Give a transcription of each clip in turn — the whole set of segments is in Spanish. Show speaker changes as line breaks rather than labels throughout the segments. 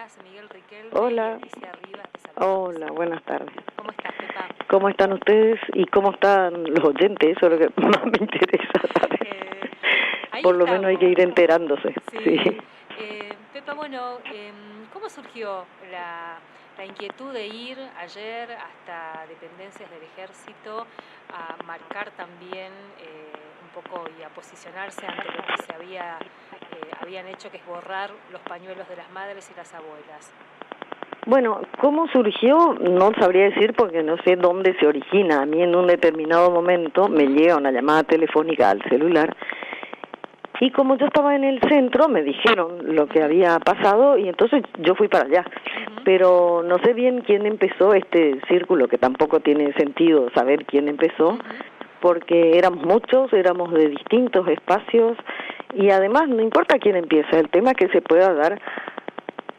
días, Miguel Riquelme.
Hola.
Y Alicia Rivas, te saludamos.
Hola, buenas tardes.
¿Cómo estás, Pepa?
¿Cómo están ustedes y cómo están los oyentes? Eso es lo que más me interesa saber. Por lo menos hay que ir enterándose.
Sí. Pepa, bueno, ¿cómo surgió la inquietud de ir ayer hasta dependencias del Ejército a marcar también un poco y a posicionarse ante lo que se habían hecho, que es borrar los pañuelos de las madres y las abuelas?
Bueno, ¿cómo surgió? No sabría decir porque no sé dónde se origina. A mí en un determinado momento me llega una llamada telefónica al celular y como yo estaba en el centro me dijeron lo que había pasado y entonces yo fui para allá. Pero no sé bien quién empezó este círculo, que tampoco tiene sentido saber quién empezó, porque éramos muchos, éramos de distintos espacios y además no importa quién empieza, el tema es que se pueda dar,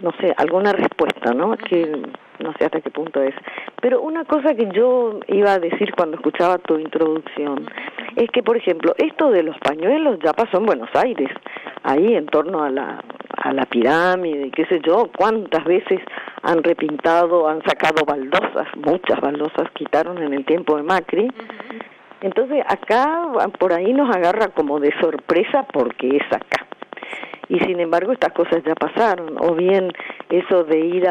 no sé, alguna respuesta, ¿no? Que no sé hasta qué punto es. Pero una cosa que yo iba a decir cuando escuchaba tu introducción es que, por ejemplo, esto de los pañuelos ya pasó en Buenos Aires, ahí en torno a la pirámide, qué sé yo, cuántas veces han repintado, han sacado baldosas, muchas baldosas quitaron en el tiempo de Macri. Entonces acá por ahí nos agarra como de sorpresa porque es acá. Y sin embargo estas cosas ya pasaron, o bien eso de ir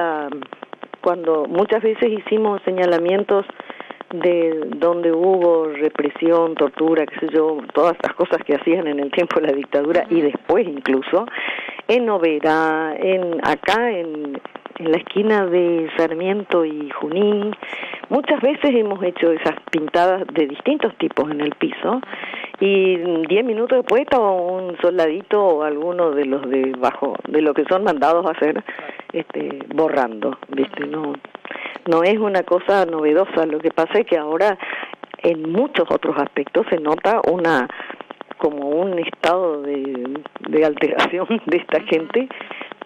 cuando muchas veces hicimos señalamientos de donde hubo represión, tortura, qué sé yo, todas estas cosas que hacían en el tiempo de la dictadura y después incluso, en Oberá, acá en la esquina de Sarmiento y Junín, muchas veces hemos hecho esas pintadas de distintos tipos en el piso y 10 minutos después estaba un soldadito o alguno de los de bajo, de lo que son mandados a hacer, borrando, ¿viste? No es una cosa novedosa, lo que pasa es que ahora en muchos otros aspectos se nota como un estado de alteración de esta gente,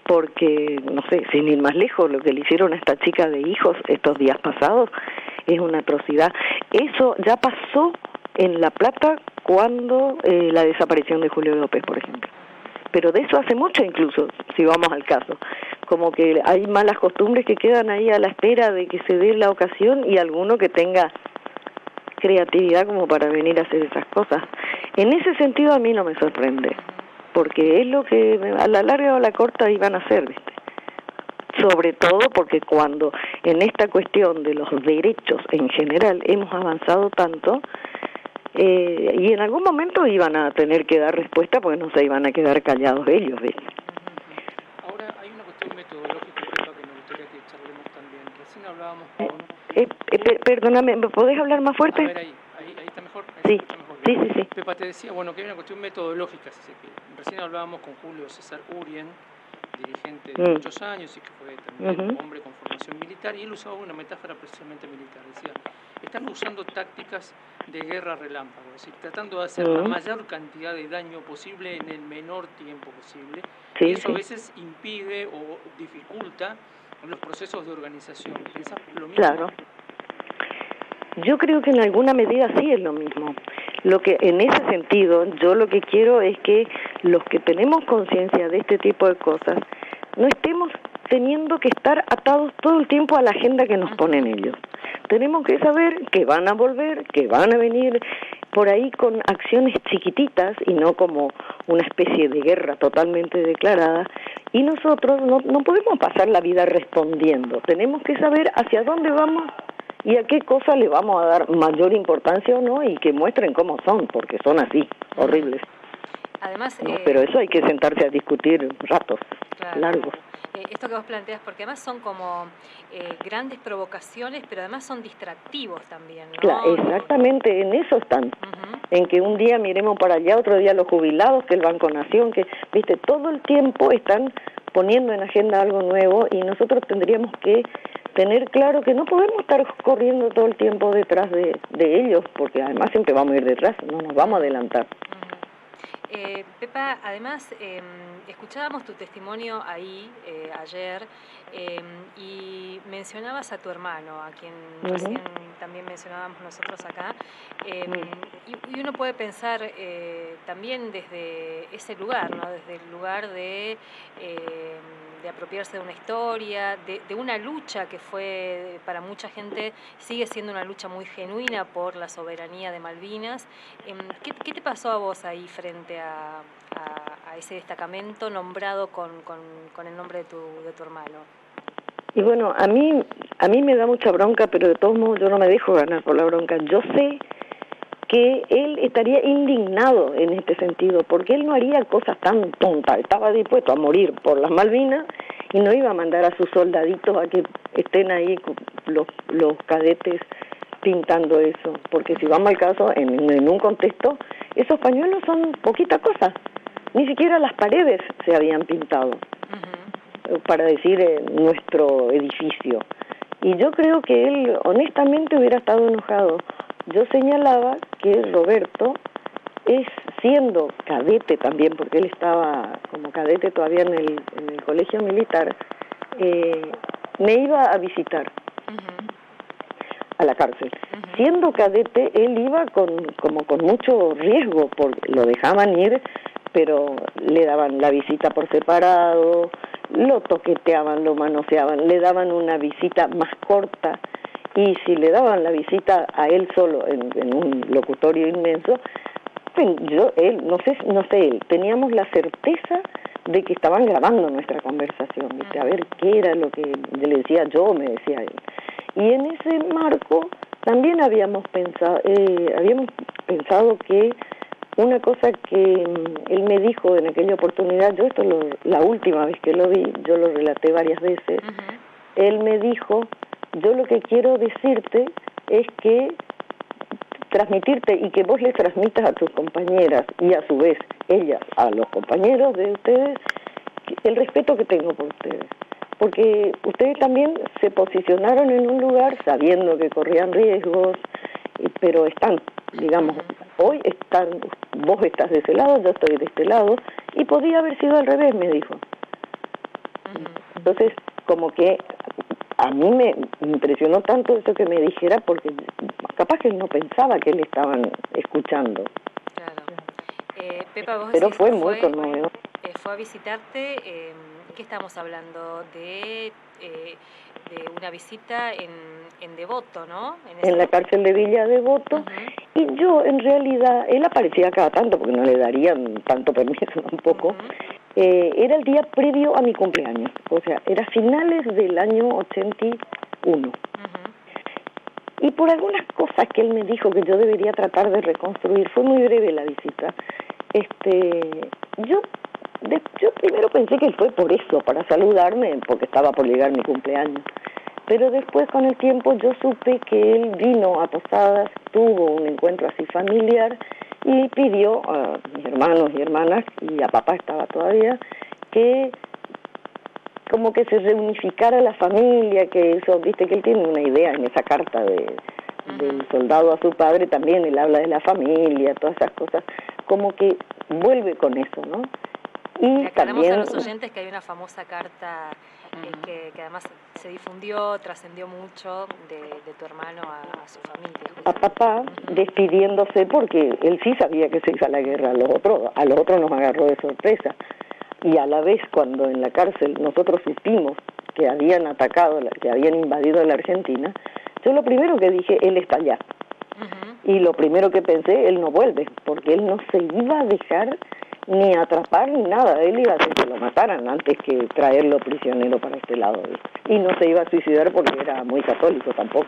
porque, no sé, sin ir más lejos, lo que le hicieron a esta chica de Hijos estos días pasados es una atrocidad. Eso ya pasó en La Plata cuando la desaparición de Julio López, por ejemplo. Pero de eso hace mucho incluso, si vamos al caso. Como que hay malas costumbres que quedan ahí a la espera de que se dé la ocasión y alguno que tenga creatividad como para venir a hacer esas cosas. En ese sentido a mí no me sorprende, porque es lo que a la larga o a la corta iban a hacer, ¿viste? Sobre todo porque cuando en esta cuestión de los derechos en general hemos avanzado tanto, y en algún momento iban a tener que dar respuesta porque no se iban a quedar callados ellos, ¿ves?
Ahora hay una cuestión metodológica que me gustaría que charlemos también. Recién hablábamos con...
Perdóname, ¿me podés hablar más fuerte?
A ver, ahí está mejor.
Sí. Sí.
Pepa, te decía, que hay una cuestión metodológica, si se quiere. Recién hablábamos con Julio César Urien, dirigente de muchos años y que fue también hombre con formación militar, y él usaba una metáfora precisamente militar. Decía, están usando tácticas de guerra relámpago, es decir, tratando de hacer la mayor cantidad de daño posible en el menor tiempo posible, y eso a veces impide o dificulta los procesos de organización. ¿Pensás lo mismo?
Claro. Yo creo que en alguna medida sí es lo mismo. Lo que en ese sentido, yo lo que quiero es que los que tenemos conciencia de este tipo de cosas no estemos teniendo que estar atados todo el tiempo a la agenda que nos ponen ellos. Tenemos que saber que van a volver, que van a venir por ahí con acciones chiquititas y no como una especie de guerra totalmente declarada, y nosotros no podemos pasar la vida respondiendo. Tenemos que saber hacia dónde vamos y a qué cosa le vamos a dar mayor importancia o no, y que muestren cómo son, porque son así, horribles.
Además,
pero eso hay que sentarse a discutir ratos largos.
Esto que vos planteas, porque además son como grandes provocaciones, pero además son distractivos también, ¿no?
Claro, exactamente, en eso están. En que un día miremos para allá, otro día los jubilados, que el Banco Nación, que, viste, todo el tiempo están poniendo en agenda algo nuevo, y nosotros tendríamos que tener claro que no podemos estar corriendo todo el tiempo detrás de ellos, porque además siempre vamos a ir detrás, no nos vamos a adelantar.
Pepa, además, escuchábamos tu testimonio ahí ayer, y mencionabas a tu hermano, a quien recién también mencionábamos nosotros acá, y uno puede pensar también desde ese lugar, ¿no? Desde el lugar de de apropiarse de una historia, de una lucha que fue para mucha gente, sigue siendo una lucha muy genuina por la soberanía de Malvinas. ¿Qué te pasó a vos ahí frente a ese destacamento nombrado con el nombre de tu hermano?
Y bueno, a mí me da mucha bronca, pero de todos modos yo no me dejo ganar por la bronca. Yo sé que él estaría indignado en este sentido, porque él no haría cosas tan tontas. Estaba dispuesto a morir por las Malvinas y no iba a mandar a sus soldaditos a que estén ahí los cadetes pintando eso, porque si vamos al caso, en un contexto, esos pañuelos son poquita cosa, ni siquiera las paredes se habían pintado, para decir nuestro edificio. Y yo creo que él honestamente hubiera estado enojado. Yo señalaba que Roberto siendo cadete también, porque él estaba como cadete todavía en el colegio militar, me iba a visitar a la cárcel. Siendo cadete, él iba con mucho riesgo, porque lo dejaban ir, pero le daban la visita por separado, lo toqueteaban, lo manoseaban, le daban una visita más corta, y si le daban la visita a él solo en un locutorio inmenso, teníamos la certeza de que estaban grabando nuestra conversación, ¿viste? A ver qué era lo que le decía yo, me decía él. Y en ese marco también habíamos pensado que una cosa que él me dijo en aquella oportunidad, la última vez que lo vi, yo lo relaté varias veces, él me dijo: yo lo que quiero decirte es que transmitirte y que vos les transmitas a tus compañeras y a su vez ellas a los compañeros de ustedes el respeto que tengo por ustedes, porque ustedes también se posicionaron en un lugar sabiendo que corrían riesgos, pero están, digamos, hoy vos estás de ese lado, yo estoy de este lado, y podía haber sido al revés, me dijo. Entonces, como que a mí me impresionó tanto eso que me dijera, porque capaz que él no pensaba que le estaban escuchando.
Claro. Pepa, vos
pero fue muy conmovedor.
Fue a visitarte, ¿qué estamos hablando? De una visita en Devoto, ¿no?
En la cárcel de Villa Devoto. Y yo, en realidad, él aparecía cada tanto, porque no le darían tanto permiso tampoco. Era el día previo a mi cumpleaños, o sea, era finales del año 81. Y por algunas cosas que él me dijo que yo debería tratar de reconstruir, fue muy breve la visita. Yo primero pensé que él fue por eso, para saludarme, porque estaba por llegar mi cumpleaños. Pero después, con el tiempo, yo supe que él vino a Posadas, tuvo un encuentro así familiar, y pidió a mis hermanos y hermanas, y a papá estaba todavía, que como que se reunificara la familia, que eso, viste que él tiene una idea en esa carta del soldado a su padre, también él habla de la familia, todas esas cosas, como que vuelve con eso, ¿no?
Y le aclaramos también a los oyentes que hay una famosa carta que además se difundió, trascendió mucho de tu hermano a su familia.
A papá, despidiéndose, porque él sí sabía que se iba a la guerra, a los otros nos agarró de sorpresa. Y a la vez, cuando en la cárcel nosotros supimos que habían que habían invadido la Argentina, yo lo primero que dije, él está allá. Y lo primero que pensé, él no vuelve, porque él no se iba a dejar ni atrapar ni nada, él iba a hacer que lo mataran antes que traerlo prisionero para este lado. Y no se iba a suicidar porque era muy católico tampoco.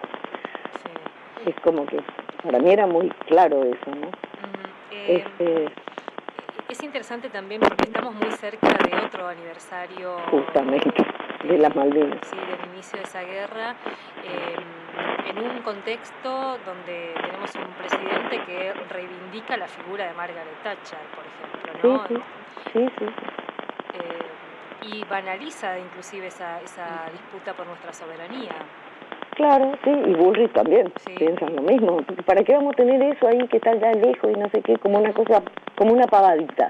Es como que para mí era muy claro eso, ¿no?
Es interesante también porque estamos muy cerca de otro aniversario
justamente de las Malvinas.
Sí, del inicio de esa guerra, en un contexto donde tenemos un presidente que reivindica la figura de Margaret Thatcher, por ejemplo, ¿no?
Sí.
Y banaliza inclusive esa disputa por nuestra soberanía.
Claro, sí, y Bullrich también piensan lo mismo. ¿Para qué vamos a tener eso ahí que está allá lejos y no sé qué, como una cosa, como una pavadita?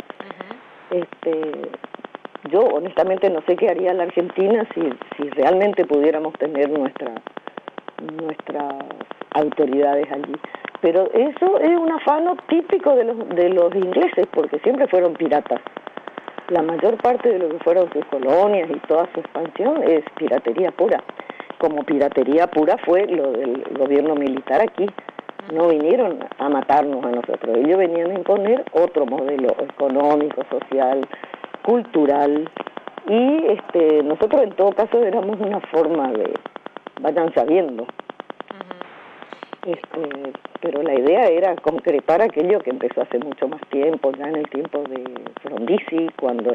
Yo honestamente no sé qué haría la Argentina si realmente pudiéramos tener nuestras autoridades allí. Pero eso es un afano típico de los ingleses, porque siempre fueron piratas. la mayor parte de lo que fueron sus colonias y toda su expansión es piratería pura. Como piratería pura fue lo del gobierno militar aquí. No vinieron a matarnos a nosotros, ellos venían a imponer otro modelo económico, social, cultural, y nosotros en todo caso éramos una forma de, vayan sabiendo. Pero la idea era concretar aquello que empezó hace mucho más tiempo, ya en el tiempo de Frondizi, cuando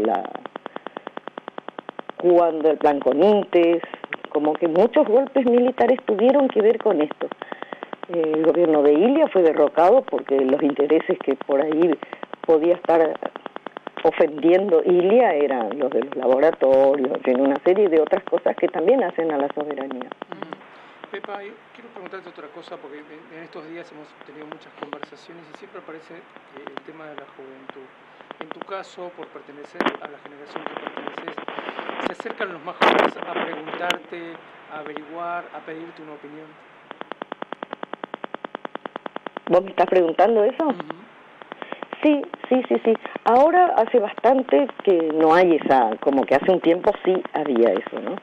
el plan Conintes, como que muchos golpes militares tuvieron que ver con esto. El gobierno de Ilia fue derrocado porque los intereses que por ahí podía estar ofendiendo Ilia eran los de los laboratorios, en fin, una serie de otras cosas que también hacen a la soberanía.
Pepa, yo quiero preguntarte otra cosa, porque en estos días hemos tenido muchas conversaciones y siempre aparece el tema de la juventud. En tu caso, por pertenecer a la generación que perteneces, ¿se acercan los más jóvenes a preguntarte, a averiguar, a pedirte una opinión?
¿Vos me estás preguntando eso? Sí. Ahora hace bastante que no hay esa, como que hace un tiempo sí había eso, ¿no?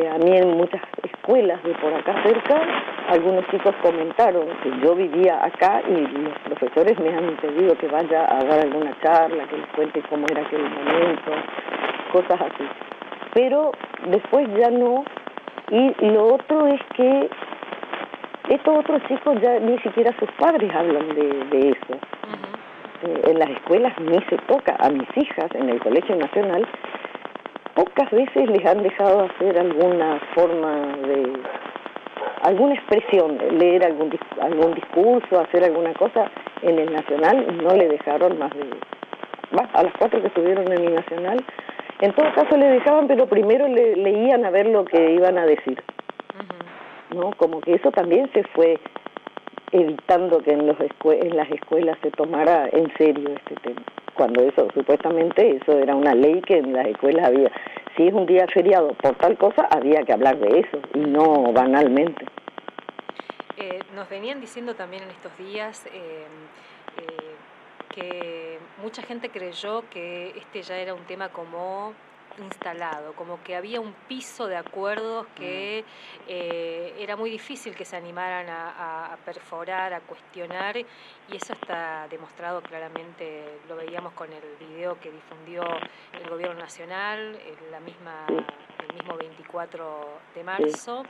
A mí en muchas escuelas de por acá cerca, algunos chicos comentaron que yo vivía acá y los profesores me han pedido que vaya a dar alguna charla, que les cuente cómo era aquel momento, cosas así. Pero después ya no, y lo otro es que estos otros chicos ya ni siquiera sus padres hablan de eso. En las escuelas ni se toca. A mis hijas en el Colegio Nacional pocas veces les han dejado hacer alguna forma de, alguna expresión, leer algún discurso, hacer alguna cosa. En el Nacional no le dejaron más de, a las 4 que estuvieron en el Nacional, en todo caso le dejaban, pero primero leían a ver lo que iban a decir. ¿No? Como que eso también se fue evitando que en las escuelas se tomara en serio este tema, cuando eso supuestamente eso era una ley que en las escuelas había, si es un día feriado por tal cosa había que hablar de eso y no banalmente.
Nos venían diciendo también en estos días que mucha gente creyó que ya era un tema como instalado, como que había un piso de acuerdos que era muy difícil que se animaran a perforar, a cuestionar, y eso está demostrado claramente, lo veíamos con el video que difundió el Gobierno Nacional, el mismo 24 de marzo.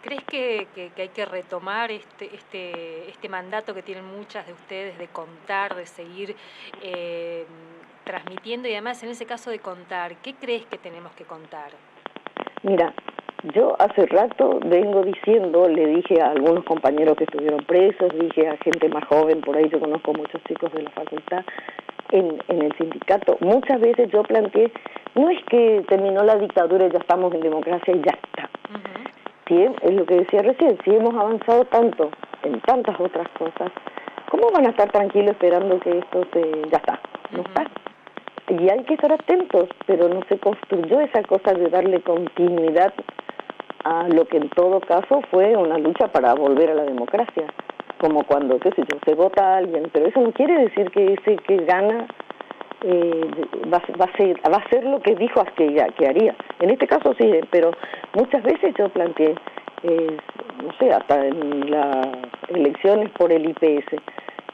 ¿Crees que hay que retomar este mandato que tienen muchas de ustedes de contar, de seguir transmitiendo, y además en ese caso de contar, ¿qué crees que tenemos que contar?
Mira, yo hace rato vengo diciendo, le dije a algunos compañeros que estuvieron presos, dije a gente más joven, por ahí yo conozco muchos chicos de la facultad, en el sindicato, muchas veces yo planteé, no es que terminó la dictadura y ya estamos en democracia y ya está. Sí, es lo que decía recién, si hemos avanzado tanto en tantas otras cosas, ¿cómo van a estar tranquilos esperando que esto ya está? No está. Y hay que estar atentos, pero no se construyó esa cosa de darle continuidad a lo que en todo caso fue una lucha para volver a la democracia, como cuando, qué sé yo, se vota a alguien, pero eso no quiere decir que ese que gana va a ser lo que dijo que haría. En este caso sí, pero muchas veces yo planteé, no sé, hasta en las elecciones por el IPS,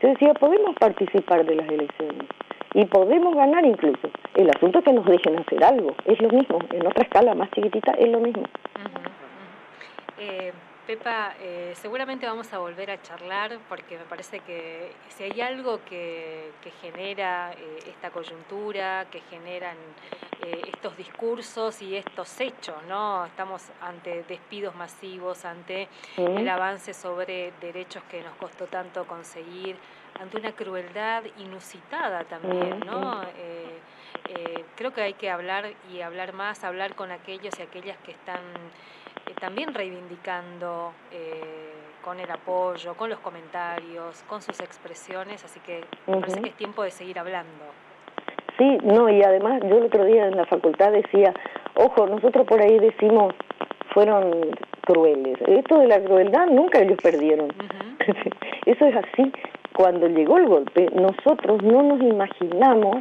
yo decía, podemos participar de las elecciones y podemos ganar incluso. El asunto es que nos dejen hacer algo, es lo mismo, en otra escala más chiquitita es lo mismo.
Pepa, seguramente vamos a volver a charlar, porque me parece que si hay algo que genera esta coyuntura, que generan estos discursos y estos hechos, ¿no? Estamos ante despidos masivos, ante el avance sobre derechos que nos costó tanto conseguir, ante una crueldad inusitada también, ¿no? Creo que hay que hablar y hablar más, hablar con aquellos y aquellas que están también reivindicando con el apoyo, con los comentarios, con sus expresiones, así que me parece que es tiempo de seguir hablando.
Sí, no, y además yo el otro día en la facultad decía, ojo, nosotros por ahí decimos, fueron crueles. Esto de la crueldad nunca ellos perdieron. Eso es así. Cuando llegó el golpe, nosotros no nos imaginamos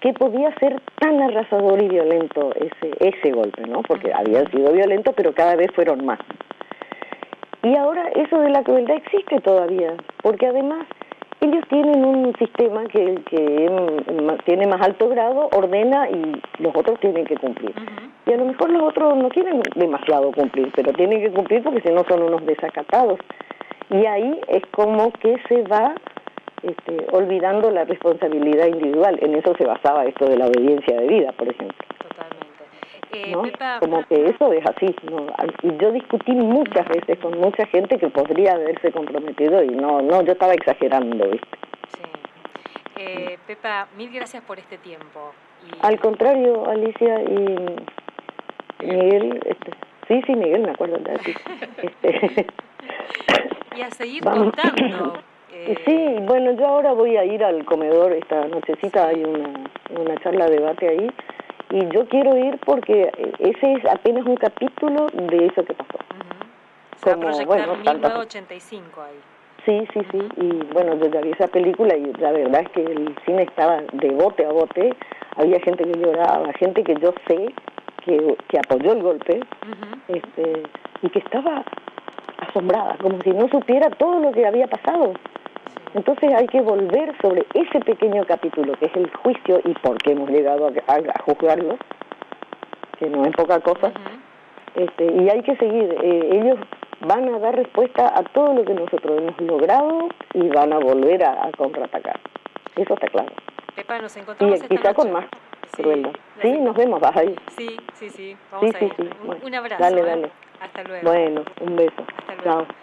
que podía ser tan arrasador y violento ese golpe, ¿no? Porque habían sido violentos, pero cada vez fueron más. Y ahora eso de la crueldad existe todavía, porque además ellos tienen un sistema que el que tiene más alto grado ordena y los otros tienen que cumplir. Y a lo mejor los otros no quieren demasiado cumplir, pero tienen que cumplir porque si no son unos desacatados. Y ahí es como que se va olvidando la responsabilidad individual. En eso se basaba esto de la obediencia de vida, por ejemplo.
Totalmente.
¿No?
Pepa,
como que eso es así, ¿no? Y yo discutí muchas veces con mucha gente que podría haberse comprometido y no, yo estaba exagerando, ¿viste?
Sí. Pepa, mil gracias por este tiempo.
Al contrario, Alicia y Miguel, sí, Miguel, me acuerdo de ti.
Y a seguir contando.
Sí, bueno, yo ahora voy a ir al comedor esta nochecita, hay una charla, debate ahí, y yo quiero ir porque ese es apenas un capítulo de eso que pasó.
Se va a proyectar 1985 ahí.
Sí, y bueno, yo ya vi esa película y la verdad es que el cine estaba de bote a bote, había gente que lloraba, gente que yo sé que apoyó el golpe, y que estaba asombrada, como si no supiera todo lo que había pasado. Entonces hay que volver sobre ese pequeño capítulo, que es el juicio y por qué hemos llegado a juzgarlo, que no es poca cosa, y hay que seguir. Ellos van a dar respuesta a todo lo que nosotros hemos logrado y van a volver a contraatacar. Eso está claro.
Pepa, nos encontramos esta
quizá
noche.
Con más crueldad. Sí, nos vemos, vas ahí.
Sí, vamos a ir.
Bueno,
Un abrazo.
Dale.
Hasta luego.
Bueno, un beso.
Hasta luego.
Chao.